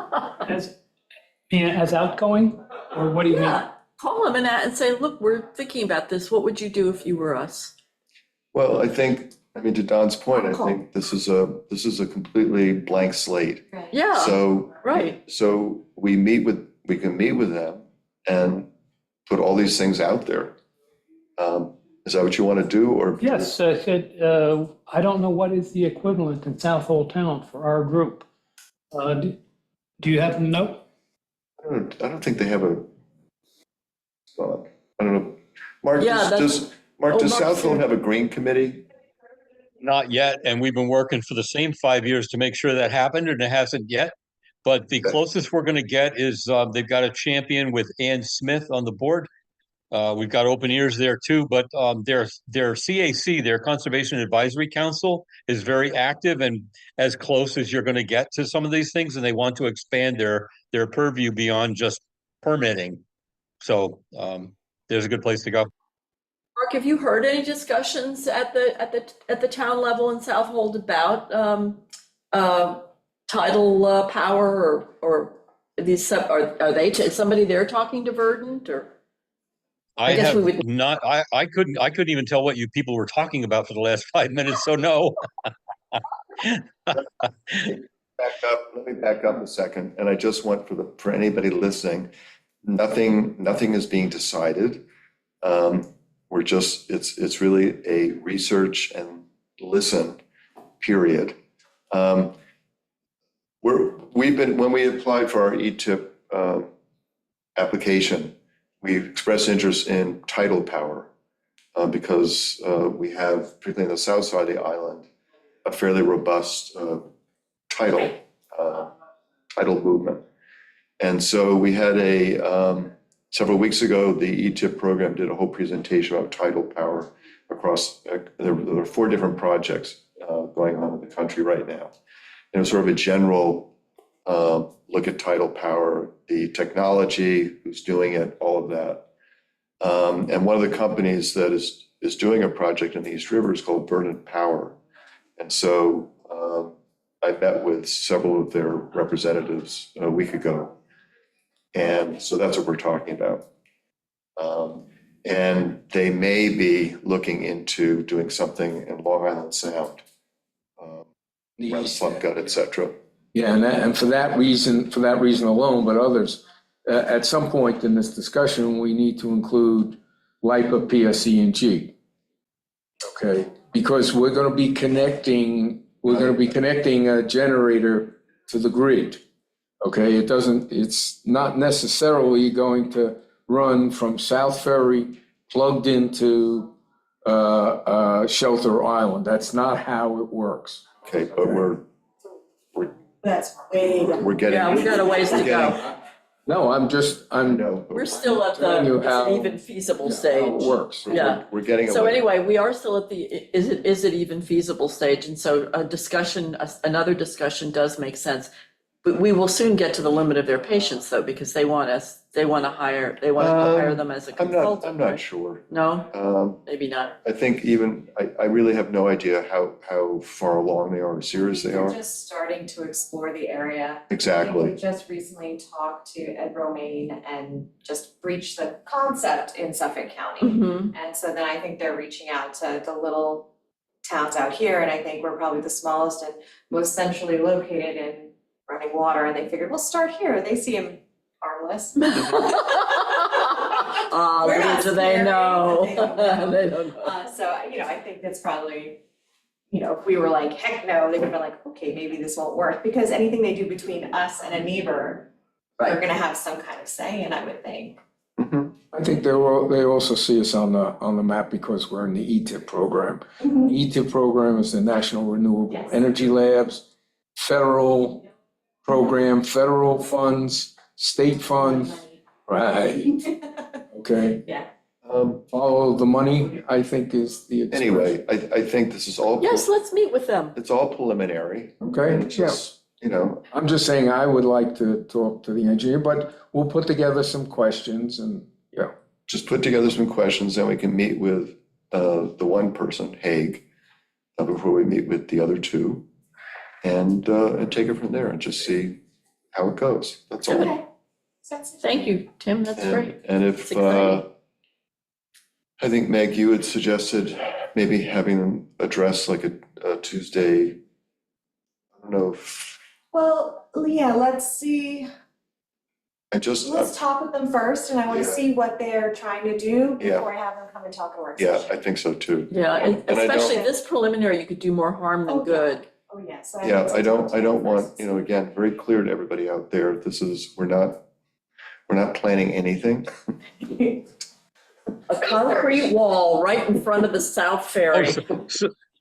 As outgoing, or what do you mean? Yeah, call him and say, look, we're thinking about this, what would you do if you were us? well, I mean, to Don's point, I Cool. think this is a completely blank slate. Right. Yeah, So, right, so we can meet with them and put all these things out there. Is that what you want to do, or? Yes, I said, I don't know what is the equivalent in Southold Town for our group. Do you happen to know? I don't think they have a, I don't know. Mark, Yeah, does Mark's Southfield here. have a green committee? Not yet, and we've been working for the same 5 years to make sure that happened, and it hasn't yet. But the Okay. closest we're gonna get is, they've got a champion with Ann Smith on the board. We've got open ears there too, but, their CAC, their Conservation Advisory Council, is very active and as close as you're gonna get to some of these things, and they want to expand their purview beyond just permitting. So, there's a good place to go. Mark, have you heard any discussions at the town level in Southold about tidal power or these, are they, is somebody there talking to Verdant or? I guess have we would- not, I couldn't even tell what you people were talking about for the last 5 minutes, so no. Let me back up a second, and I just want for anybody listening, nothing is being decided. We're just, it's really a research and listen, period. When we applied for our E-tip application, we expressed interest in tidal power because we have, particularly on the south side of the island, a fairly robust tidal movement. And so we had several weeks ago, the E-tip program did a whole presentation about tidal power across, there are 4 different projects going on in the country right now. And it was sort of a general look at tidal power, the technology, who's doing it, all of that. And one of the companies that is doing a project in the East River is called Verdant Power. And so I met with several of their representatives a week ago. And so that's what we're talking about. And they may be looking into doing something in Long Island Sound, around Plum Gut, et cetera. Yeah, and for that reason alone, but others, at some point in this discussion, we need to include LIPA, PSE, and G. Okay, because we're gonna be connecting a generator to the grid. Okay, it's not necessarily going to run from South Ferry plugged into Shelter Island. That's not how it works. Okay, but That's way. we're getting. Yeah, we got a ways to we're getting- go. No, I I'm know. but We're still at telling you the, how- is it even feasible how stage? it works. Yeah. We're getting. So away. anyway, we are still at the, is it even feasible stage? And so another discussion does make sense. we will soon get to the limit of their patience though, because they want to hire them as a I'm consultant, not right? sure. No, maybe not. I think even, I really have no idea how far along they are, or serious they They're are. just starting to explore the area. I think Exactly. we just recently talked to Ed Romaine and just breached the concept in Suffolk County. Mhm. And so then I think they're reaching out to the little towns out here, and I think we're probably the smallest and most centrally located in running water, and they figured, we'll start here, they seem harmless. We're Little not do they scary, know. but they don't know. They don't know. So, I think that's probably, if we were like, heck no, they would have been like, okay, maybe this won't work, because anything they do between us and a neighbor, they're gonna have some kind of say in, I would think. Mhm. I think they also see us on the map because we're in the ETIP program. The ETIP program is the National Renewable Yes. Energy Labs, federal program, federal funds, state funds, right, okay? Follow the money, I think is the expression. Anyway, I think this is all, Yes, let's meet with them. it's all preliminary. Okay, And it's yeah. just, I'm just saying I would like to talk to the engineer, but we'll put together some questions and, yeah. just put together some questions, then we can meet with the one person, Haig, before we meet with the other two, and take it from there and just see how it goes. That's all. Okay. Thank you, Tim, that's great. And It's if, exciting. I think Meg, you had suggested maybe having them address like a Tuesday, I don't know, Well, yeah, let's see, let's talk with them first, and I wanna Yeah. see what they're trying to do Yeah. before I have them come and talk at work yeah, session. I think so too. Yeah, and And I don't- especially this preliminary, you could do more harm than Oh, yeah. good. Oh, yeah, so Yeah, need to I talk don't to them want, first. again, very clear to everybody out there, we're not planning anything. A concrete wall right in front of the South Oh, Ferry.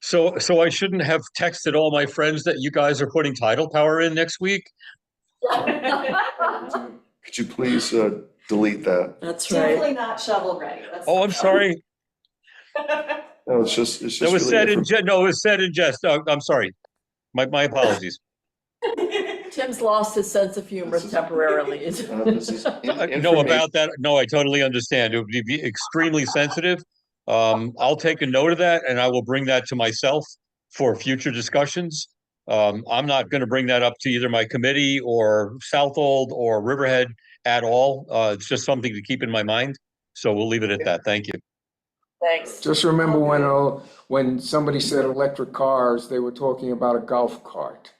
so I shouldn't have texted all my friends that you guys are putting tidal power in next week? Could you please delete that? That's right. Definitely not shovel ready. Oh, I'm sorry. No, it's just That was really said in no, it was said in jest. Oh, I'm sorry. My apologies. Tim's lost his sense of humor This is- temporarily. This is No, about that. No, I totally understand. It would be extremely sensitive. I'll take a note of that and I will bring that to myself for future discussions. I'm not going to bring that up to either my committee or Southold or Riverhead at all. It's just something to keep in my mind. So we'll leave it at that. Thank you. Thanks. Just remember when somebody said electric cars, they were talking about a golf cart.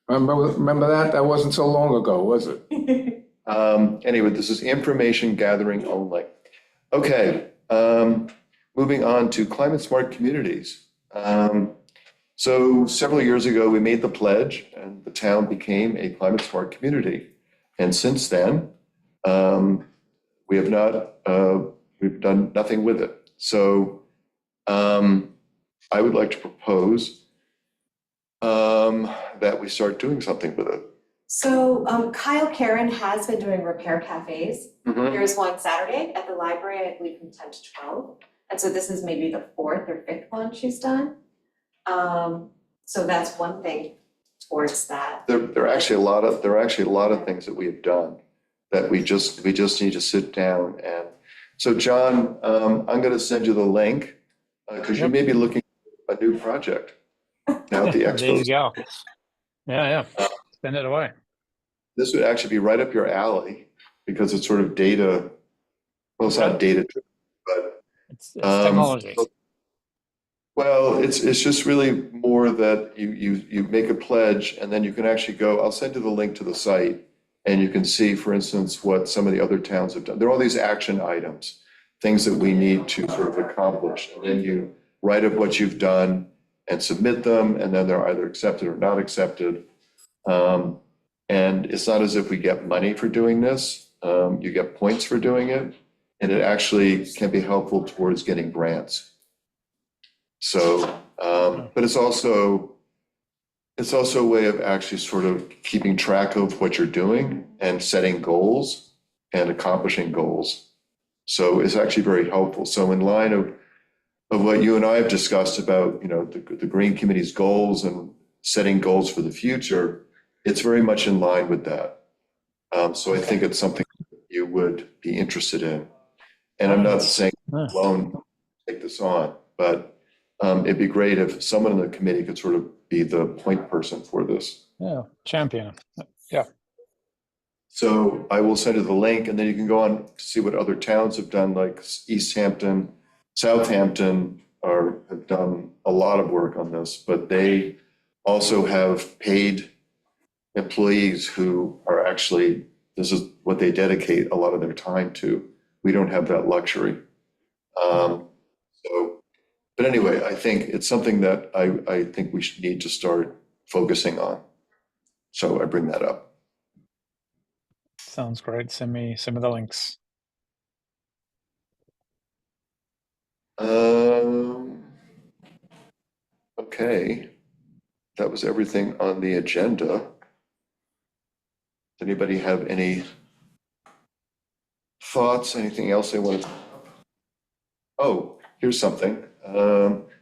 Remember that? That wasn't so long ago, was it? Anyway, this is information gathering only. Okay, moving on to climate smart communities. So several years ago, we made the pledge and the town became a climate smart community. And since then, we have not, we've done nothing with it. So I would like to propose that we start doing something with it. So Kyle Karen has been doing repair cafes. Mhm. There's one Saturday at the library, I believe from 10 to 12. And so this is maybe the 4th or 5th one she's done. So that's one thing towards that. There are actually a lot of things that we have done that we just need to sit down and, so John, I'm gonna send you the link, because you may be looking at a new project now at the There you expo. go. Yeah. Send it away. This would actually be right up your alley, because it's sort of data, well, it's not data driven, but It's technology. well, it's just really more that you make a pledge and then you can actually go, I'll send you the link to the site and you can see, for instance, what some of the other towns have done. There are all these action items, things that we need to sort of accomplish. And then you write up what you've done and submit them, and then they're either accepted or not accepted. And it's not as if we get money for doing this. You get points for doing it, and it actually can be helpful towards getting grants. So, but it's also a way of actually sort of keeping track of what you're doing and setting goals and accomplishing goals. So it's actually very helpful. So in line of what you and I have discussed about, the Green Committee's goals and setting goals for the future, it's very much in line with that. So I think it's something you would be interested in. And I'm not saying Yeah. alone take this on, but it'd be great if someone in the committee could sort of be the point person for this. Yeah, champion. Yeah. So I will send you the link, and then you can go on to see what other towns have done, like East Hampton, Southampton have done a lot of work on this, but they also have paid employees who are actually, this is what they dedicate a lot of their time to. We don't have that luxury. But anyway, I think it's something that I think we should need to start focusing on. So I bring that up. Sounds great. Send me the links. Okay, that was everything on the agenda. Does anybody have any thoughts, anything else they want to? Oh, here's something.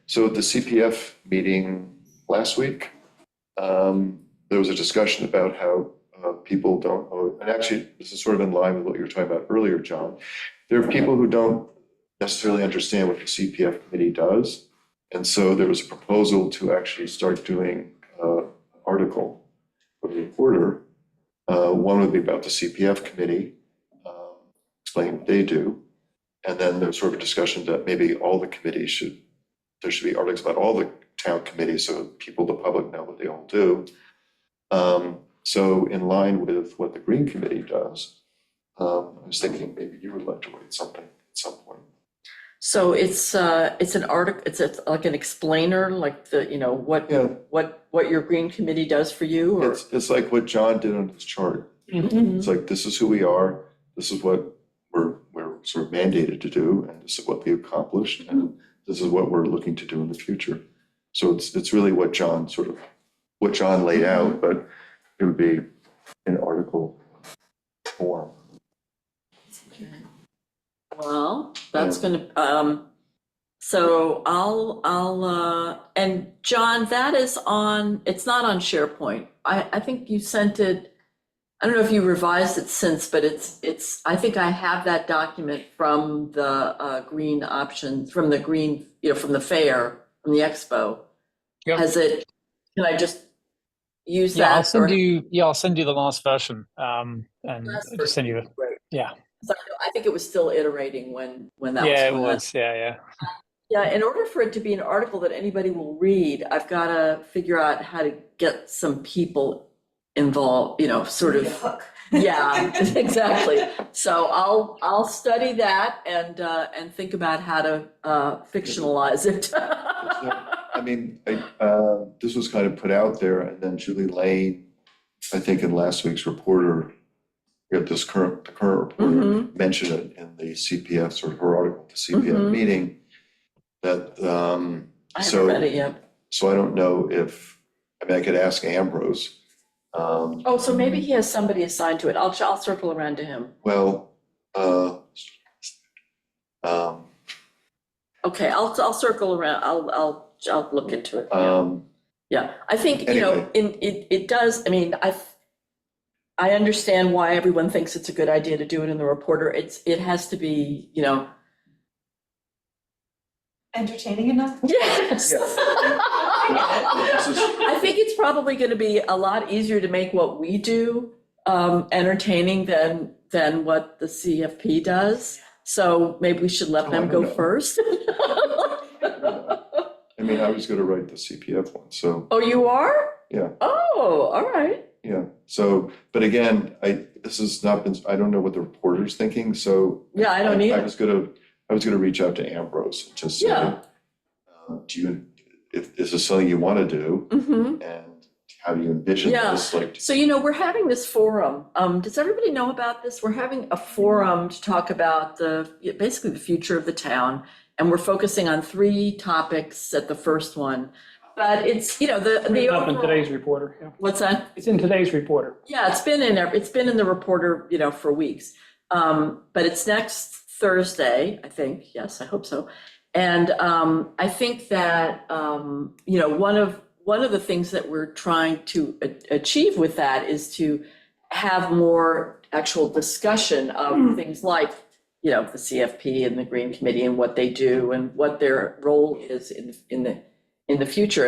So at the CPF meeting last week, there was a discussion about how people don't, and actually this is sort of in line with what you were talking about earlier, John. There are people who don't necessarily understand what the CPF committee does. And so there was a proposal to actually start doing an article for the reporter. One would be about the CPF committee, explaining what they do. And then there's sort of a discussion that maybe all the committees there should be articles about all the town committees so people, the public, know what they all do. So in line with what the Green Committee does, I was thinking maybe you would like to write something at some point. So it's an article, it's like an explainer, like Yeah. what your Green Committee does for you, or? It's like what John did on his chart. Mhm. It's like, this is who we are, this is what we're sort of mandated to do, and this is what we accomplished, and this is what we're looking to do in the future. So it's really what John laid out, but it would be in article form. Well, that's gonna, so and John, that is it's not on SharePoint. I think you sent it, I don't know if you revised it since, but I think I have that document from the green options, from the green, from the fair, from the expo. Yep. Can I just use Yeah, that? I'll send you the last version. And Last just send you version, right. yeah. So I think it was still iterating when that was Yeah, it going on. was. Yeah. Yeah, in order for it to be an article that anybody will read, I've got to figure out how to get some people involved, sort of. Hook. Yeah, exactly. So I'll study that and think about how to fictionalize it. I mean, this was kind of put out there, and then Julie Lane, I think in last week's reporter, the current reporter Mhm. mentioned it in the CPF, sort of her article, the CPF Mhm. meeting, that, I so. haven't read it yet. So I don't know I could ask Ambrose. Oh, so maybe he has somebody assigned to it. I'll circle around to him. Well, Okay, I'll circle around. I'll look into it. Yeah. Yeah, I think, Anyway. it does, I mean, I understand why everyone thinks it's a good idea to do it in the reporter. It has to be, Entertaining enough? yes. I think it's probably gonna be a lot easier to make what we do entertaining than what the CFP does. So maybe we should let Oh, them I go don't know. first. I mean, I was gonna write the CPF one, so, Oh, you are? yeah, Oh, all right. yeah. So, but again, this has not been, I don't know what the reporter's thinking, so. Yeah, I don't I either. was gonna reach out to Ambrose and just say, Yeah. is this something you wanna do? Mm-hmm. And how do you envision Yeah. this, like, So, we're having this forum. Does everybody know about this? We're having a forum to talk about basically the future of the town. And we're focusing on 3 topics at the first one. But it's, the Up in overall- today's reporter, yeah. What's that? It's in today's reporter. Yeah, it's been in the reporter, for weeks. But it's next Thursday, I think. Yes, I hope so. And I think that, one one of the things that we're trying to achieve with that is to have more actual discussion of things like, you know, the CFP and the Green Committee and what they do and what their role is in the future.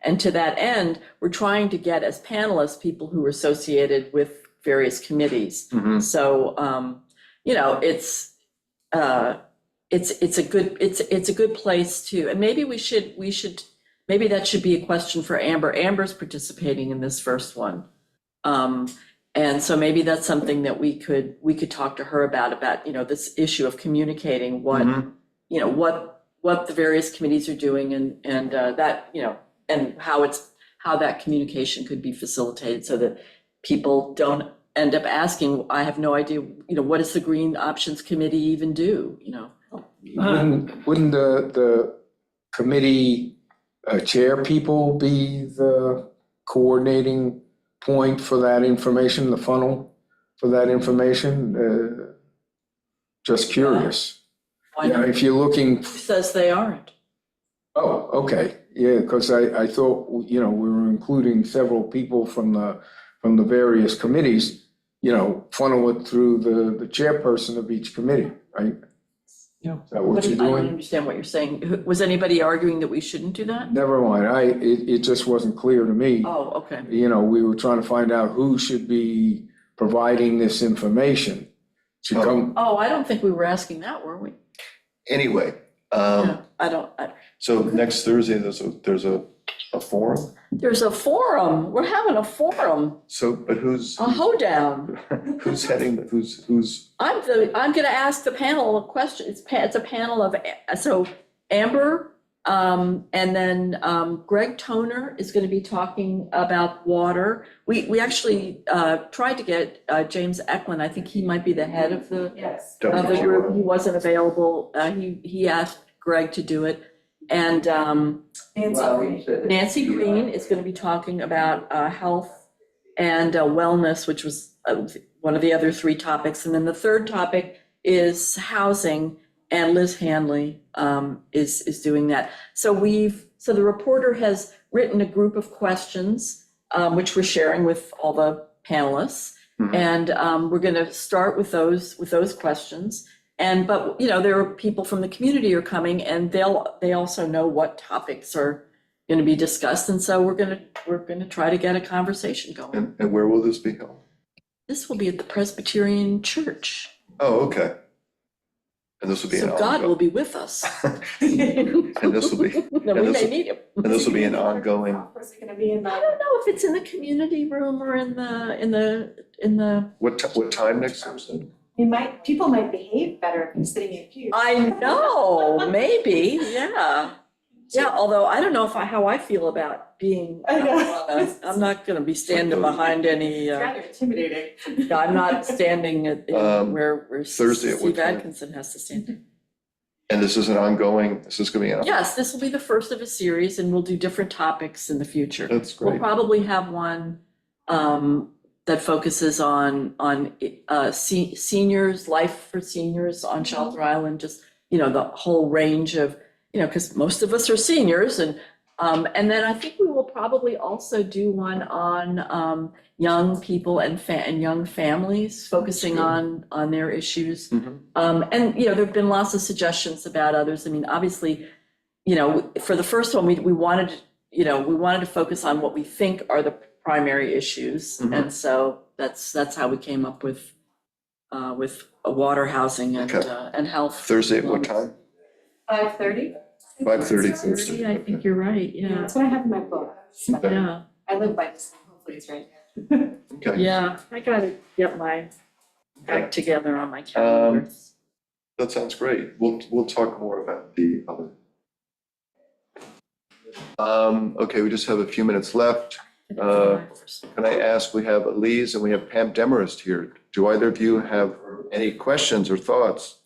And to that end, we're trying to get as panelists people who are associated with various committees. Mhm. So, you know, it's a good place to, and maybe maybe that should be a question for Amber. Amber's participating in this first one. And so maybe that's something that we could talk to her about, you know, this issue of communicating what, Mhm. you know, what the various committees are doing and that, you know, and how that communication could be facilitated so that people don't end up asking, I have no idea, you know, what does the Green Options Committee even do, you know? Wouldn't the committee chair people be the coordinating point for that information, the funnel for that information? Just curious. Why Yeah, not? if you're looking, Who says they aren't? oh, okay, yeah, because I thought, you know, we were including several people from the various committees, you know, funnel it through the chairperson of each committee, right? Yeah. Is that what I you're don't doing? understand what you're saying. Was anybody arguing that we shouldn't do that? Never mind, it just wasn't clear to me. Oh, okay. You know, we were trying to find out who should be providing this information. Should Oh. come, Oh, I don't think we were asking that, were we? Anyway, Yeah, so next Thursday, there's a forum? there's a forum. We're having a forum, So, but who's, a hoedown. who's heading, who's, I'm gonna ask the panel a question. It's a panel of, so Amber, and then Greg Toner is gonna be talking about water. We actually tried to get James Eklund. I think he might be the head of the Yes. group. He wasn't available. He asked Greg to do it. And Nancy Green is gonna be talking about health and wellness, which was one of the other three topics. And then the third topic is housing, and Liz Hanley is doing that. So the reporter has written a group of questions, which we're sharing with all the panelists. Mhm. And we're gonna start with those questions. But, you know, there are people from the community are coming, and they also know what topics are gonna be discussed. And so we're gonna try to get a conversation going. and where will this be held? This will be at the Presbyterian Church. Oh, okay. And this will be an So God will ongoing, be with us. and this will be, No, we and this may will- need him. and this will be an ongoing, Is it gonna be in I the, don't know if it's in the community room or in the, what time next Thursday? people might behave better if you're sitting in pews. I know, maybe, yeah. Yeah, although I don't know how I feel about being, I know. I'm not gonna be standing behind any, It's rather intimidating. I'm not standing at where Thursday at what Steve time? Atkinson has to stand. And this is an ongoing, this is gonna be an. Yes, this will be the first of a series, and we'll do different topics in the future. That's We'll great. probably have one that focuses on seniors, life for seniors on Shelter Island, just, you know, the whole range of, you know, because most of us are seniors, and then I think we will probably also do one on young people and young families, focusing good. on their issues. Mhm. And, you know, there've been lots of suggestions about others. I mean, obviously, you know, for the first one, we wanted to focus on what we think are the primary issues. Mhm. And so that's how we came up with water, housing, Okay. and health. Thursday at what time? 5:30? 5:30 30, Thursday. I think you're right, Yeah, yeah, that's what I have in my book. Okay. yeah, I live by this, hopefully it's right. Okay. yeah. I gotta get my act together on my calendar. That sounds great. We'll talk more about the other. Okay, we just have a few minutes left. Can I ask, we have Elise and we have Pam Demarest here. Do either of you have any questions or thoughts?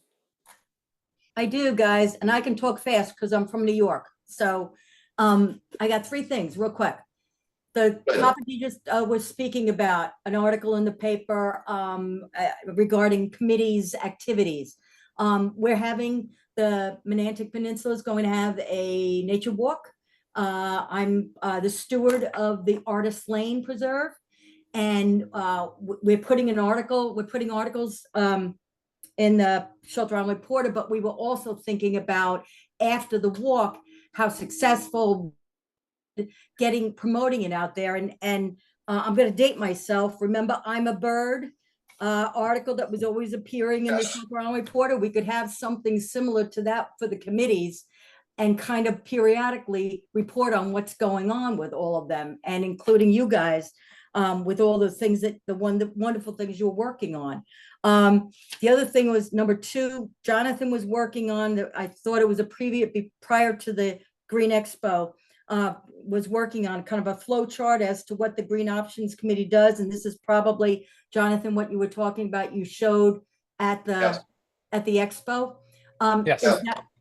I do, guys, and I can talk fast because I'm from New York. So I got three things real quick. The Go ahead. topic you just was speaking about, an article in the paper regarding committees' activities. We're having the Menantic Peninsula is going to have a nature walk I'm the steward of the Artist Lane Preserve. And we're putting articles in the Shelter Island Reporter, but we were also thinking about after the walk, how successful promoting it out there. And I'm going to date myself. Remember, I'm a Bird article that was always appearing in the Yes. Shelter Island Reporter. We could have something similar to that for the committees and kind of periodically report on what's going on with all of them, and including you guys with all the things the wonderful things you're working on. The other thing was number 2, Jonathan was working on, I thought it was prior to the Green Expo, was working on kind of a flow chart as to what the Green Options Committee does. And this is probably, Jonathan, what you were talking about, you showed at the, Yes. at the expo. Yes.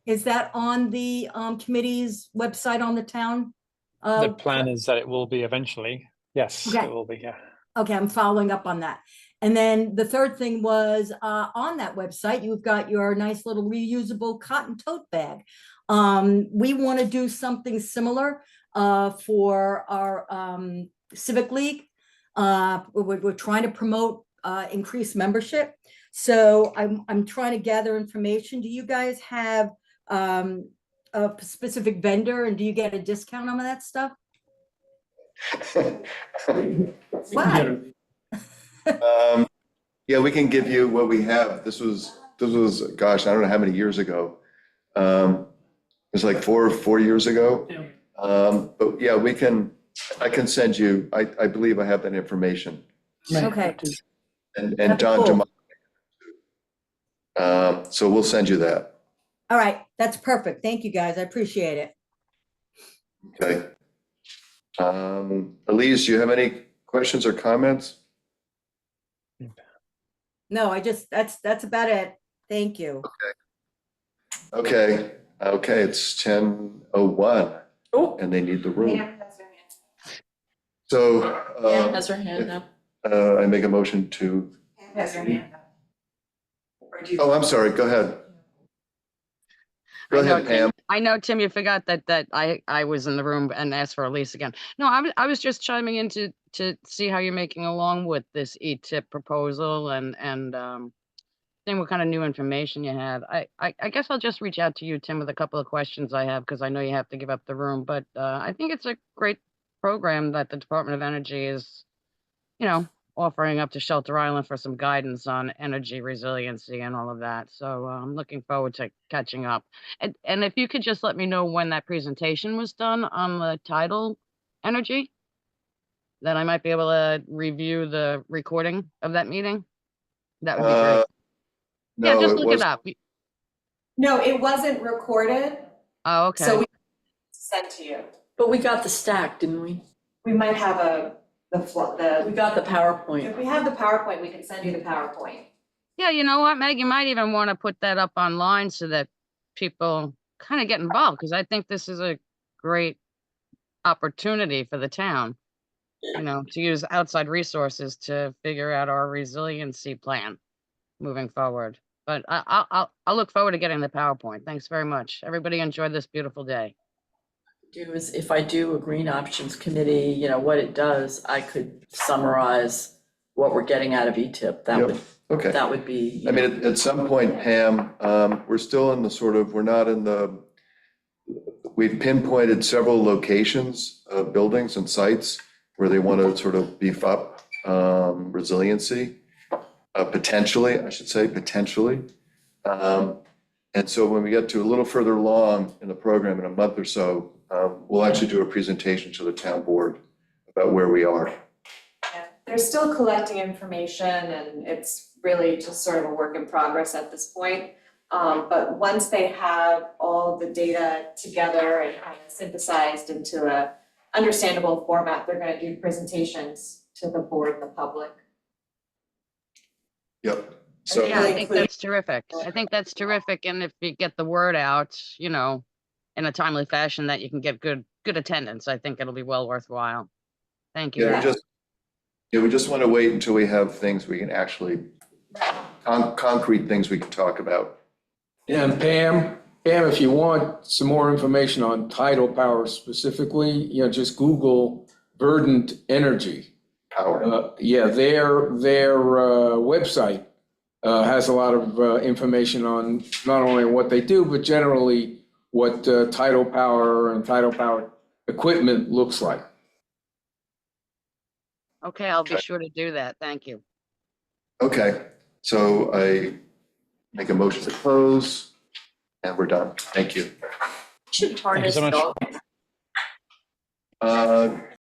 Is that on the committee's website on the town? The plan is that it will be eventually. Yes, Okay. it will be. Yeah. Okay, I'm following up on that. And then the third thing was on that website, you've got your nice little reusable cotton tote bag. We want to do something similar for our Civic League. We're trying to promote increased membership. So I'm trying to gather information. Do you guys have a specific vendor, and do you get a discount on that stuff? What? Yeah, we can give you what we have. This was, gosh, I don't know how many years ago. It was like four years ago. Yeah. But yeah, I can send you, I believe I have that information. Okay. And That's Don cool. Jamal. So we'll send you that. All right, that's perfect. Thank you, guys. I appreciate it. Okay. Elise, do you have any questions or comments? No, that's about it. Thank you. Okay, it's 10:01 Oh, and they need the room. Pam has her hand. So Anne has her hand up. I make a motion to, Pam has her hand up. Or do you? oh, I'm sorry, go ahead. Go ahead, Pam. I know, Tim, you forgot that I was in the room and asked for Elise again. No, I was just chiming in to see how you're making along with this E-tip proposal and seeing what kind of new information you had. I guess I'll just reach out to you, Tim, with a couple of questions I have, because I know you have to give up the room. But I think it's a great program that the Department of Energy is, offering up to Shelter Island for some guidance on energy resiliency and all of that. So I'm looking forward to catching up. And if you could just let me know when that presentation was done on the tidal energy, then I might be able to review the recording of that meeting. That would be great. Yeah, No, just it look was, it up. No, it wasn't recorded, Oh, okay. so we sent to you. But we got the stack, didn't we? We might have We got the PowerPoint. if we have the PowerPoint, we can send you the PowerPoint. Yeah, you know what, Meg, you might even want to put that up online so that people kind of get involved, because I think this is a great opportunity for the town, to use outside resources to figure out our resiliency plan moving forward. But I'll look forward to getting the PowerPoint. Thanks very much. Everybody enjoy this beautiful day. If I do a Green Options Committee, what it does, I could summarize what we're getting out of E-tip. Yep. Okay. That would be. I mean, at some point, Pam, we're still in the we've pinpointed several locations of buildings and sites where they want to sort of beef up resiliency, potentially, I should say, potentially. And so when we get to a little further along in the program in a month or so, we'll actually do a presentation to the town board about where we are. Yeah, they're still collecting information and it's really just sort of a work in progress at this point. But once they have all the data together and kind of synthesized into a understandable format, they're gonna do presentations to the board and the public. Yep. So, Yeah, I really think clear. that's terrific. I think that's terrific. And if you get the word out, in a timely fashion that you can get good attendance, I think it'll be well worthwhile. Thank you. yeah, we just want to wait until we have things we can actually, concrete things we can talk about. And Pam, Pam, if you want some more information on tidal power specifically, just Google Verdant Energy. Power. Yeah, their website has a lot of information on not only what they do, but generally what tidal power and tidal power equipment looks like. Okay, I'll be Okay. sure to do that. Thank you. Okay, so I make a motion to close, and we're done. Thank you. Should Thank you harness so much. dog.